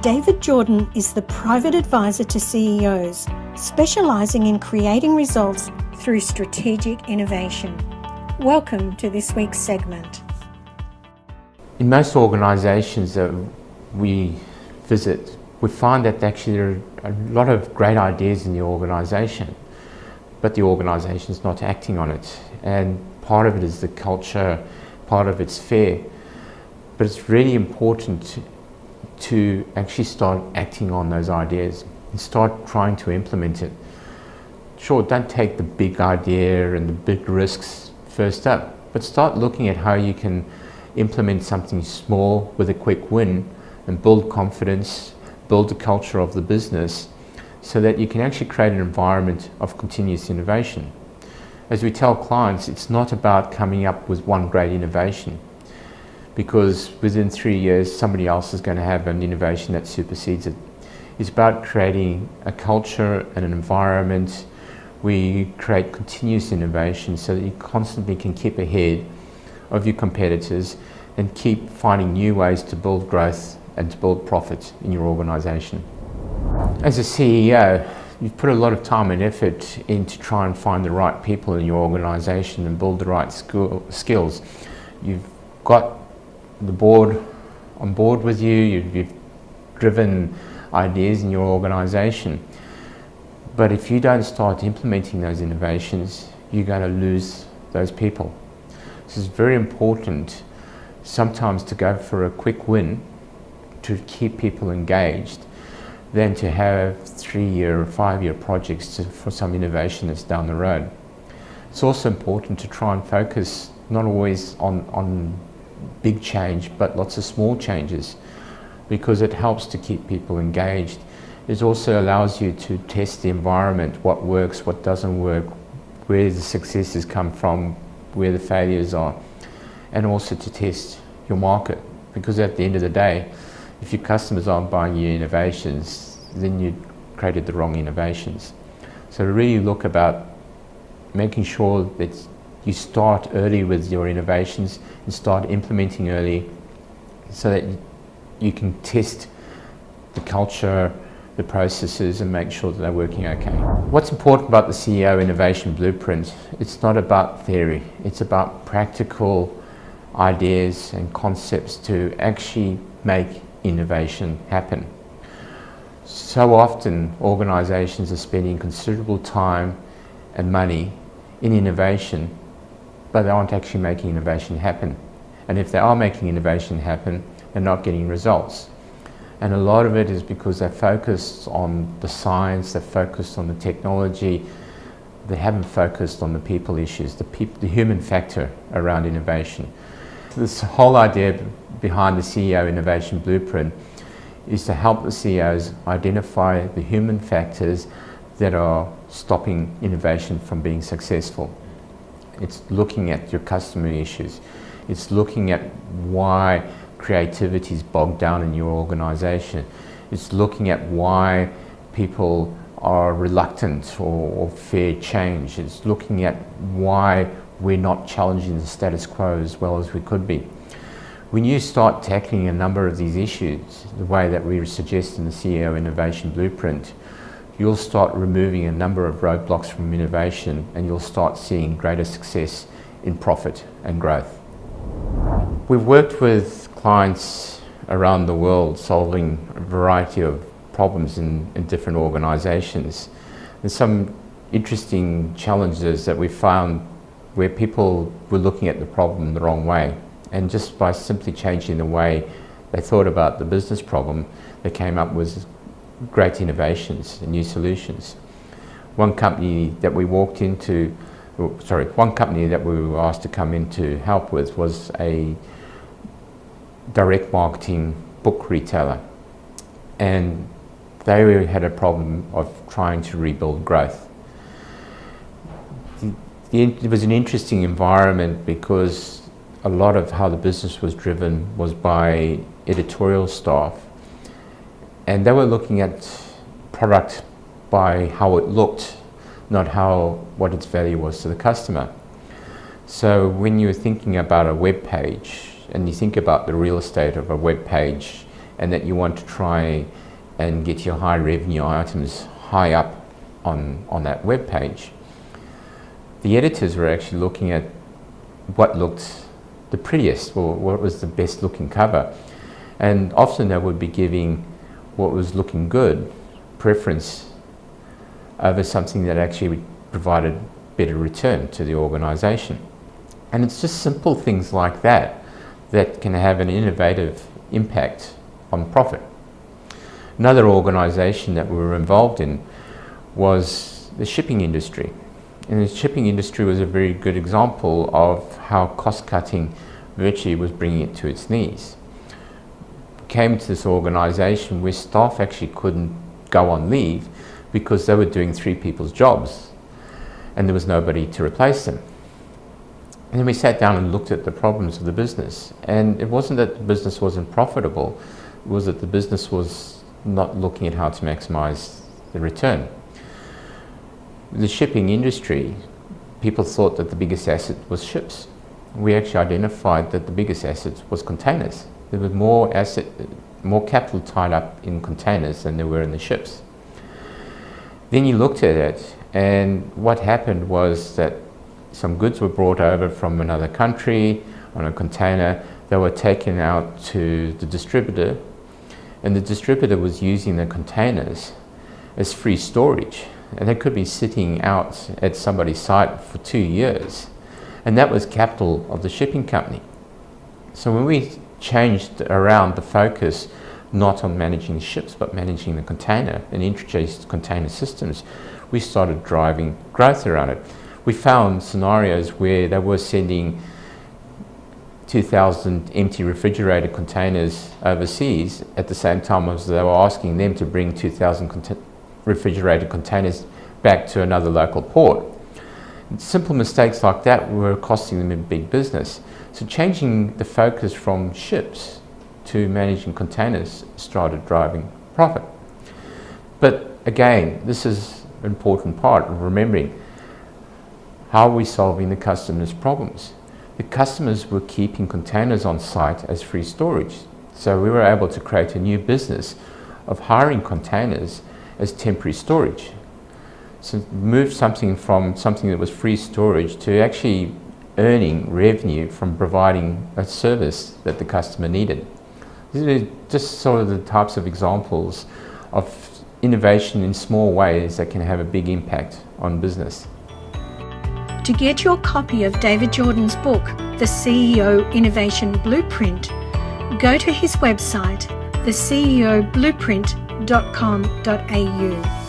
David Jordan is the private advisor to CEOs, specialising in creating results through strategic innovation. Welcome to this week's segment. In most organisations that we visit, we find that actually there are a lot of great ideas in the organisation, but the organisation is not acting on it. And part of it is the culture, part of it's fear. But it's really important to actually start acting on those ideas and start trying to implement it. Sure, don't take the big idea and the big risks first up, but start looking at how you can implement something small with a quick win and build confidence, build the culture of the business so that you can actually create an environment of continuous innovation. As we tell clients, it's not about coming up with one great innovation, because within 3 years somebody else is going to have an innovation that supersedes it. It's about creating a culture and an environment where you create continuous innovation so that you constantly can keep ahead of your competitors and keep finding new ways to build growth and to build profit in your organisation. As a CEO, you've put a lot of time and effort into try and find the right people in your organisation and build the right skills. You've got the board on board with you, you've driven ideas in your organisation. But if you don't start implementing those innovations, you're going to lose those people. So it's very important sometimes to go for a quick win to keep people engaged than to have 3-year or 5-year projects for some innovation that's down the road. It's also important to try and focus not always on big change, but lots of small changes, because it helps to keep people engaged. It also allows you to test the environment, what works, what doesn't work, where the successes come from, where the failures are, and also to test your market, because at the end of the day, if your customers aren't buying your innovations, then you created the wrong innovations. So really look about making sure that you start early with your innovations and start implementing early so that you can test the culture, the processes, and make sure that they're working okay. What's important about the CEO Innovation Blueprint, it's not about theory, it's about practical ideas and concepts to actually make innovation happen. So often organisations are spending considerable time and money in innovation, but they aren't actually making innovation happen. And if they are making innovation happen, they're not getting results. And a lot of it is because they're focused on the science, they're focused on the technology, they haven't focused on the people issues, the human factor around innovation. This whole idea behind the CEO Innovation Blueprint is to help the CEOs identify the human factors that are stopping innovation from being successful. It's looking at your customer issues. It's looking at why creativity is bogged down in your organisation. It's looking at why people are reluctant or fear change. It's looking at why we're not challenging the status quo as well as we could be. When you start tackling a number of these issues, the way that we suggest in the CEO Innovation Blueprint, you'll start removing a number of roadblocks from innovation and you'll start seeing greater success in profit and growth. We've worked with clients around the world solving a variety of problems in different organisations. There's some interesting challenges that we found where people were looking at the problem the wrong way, and just by simply changing the way they thought about the business problem, they came up with great innovations and new solutions. One company that we were asked to come in to help with was a direct marketing book retailer, and they had a problem of trying to rebuild growth. It was an interesting environment because a lot of how the business was driven was by editorial staff, and they were looking at product by how it looked, not what its value was to the customer. So when you're thinking about a web page and you think about the real estate of a web page and that you want to try and get your high revenue items high up on that web page, the editors were actually looking at what looked the prettiest, or what was the best looking cover. And often they would be giving what was looking good preference over something that actually provided better return to the organisation. And it's just simple things like that that can have an innovative impact on profit. Another organisation that we were involved in was the shipping industry. And the shipping industry was a very good example of how cost-cutting virtually was bringing it to its knees. We came to this organisation where staff actually couldn't go on leave because they were doing 3 people's jobs and there was nobody to replace them. And then we sat down and looked at the problems of the business, and it wasn't that the business wasn't profitable, it was that the business was not looking at how to maximise the return. The shipping industry, people thought that the biggest asset was ships. We actually identified that the biggest asset was containers. There was more capital tied up in containers than there were in the ships. Then you looked at it, and what happened was that some goods were brought over from another country on a container. They were taken out to the distributor, and the distributor was using the containers as free storage. And they could be sitting out at somebody's site for 2 years. And that was capital of the shipping company. So when we changed around the focus, not on managing ships, but managing the container, and introduced container systems, we started driving growth around it. We found scenarios where they were sending 2,000 empty refrigerated containers overseas at the same time as they were asking them to bring 2,000 refrigerated containers back to another local port. Simple mistakes like that were costing them a big business. So changing the focus from ships to managing containers started driving profit. But again, this is an important part of remembering how are we solving the customer's problems. The customers were keeping containers on site as free storage. So we were able to create a new business of hiring containers as temporary storage. So move something from something that was free storage to actually earning revenue from providing a service that the customer needed. These are just sort of the types of examples of innovation in small ways that can have a big impact on business. To get your copy of David Jordan's book, The CEO Innovation Blueprint, go to his website, theceoblueprint.com.au.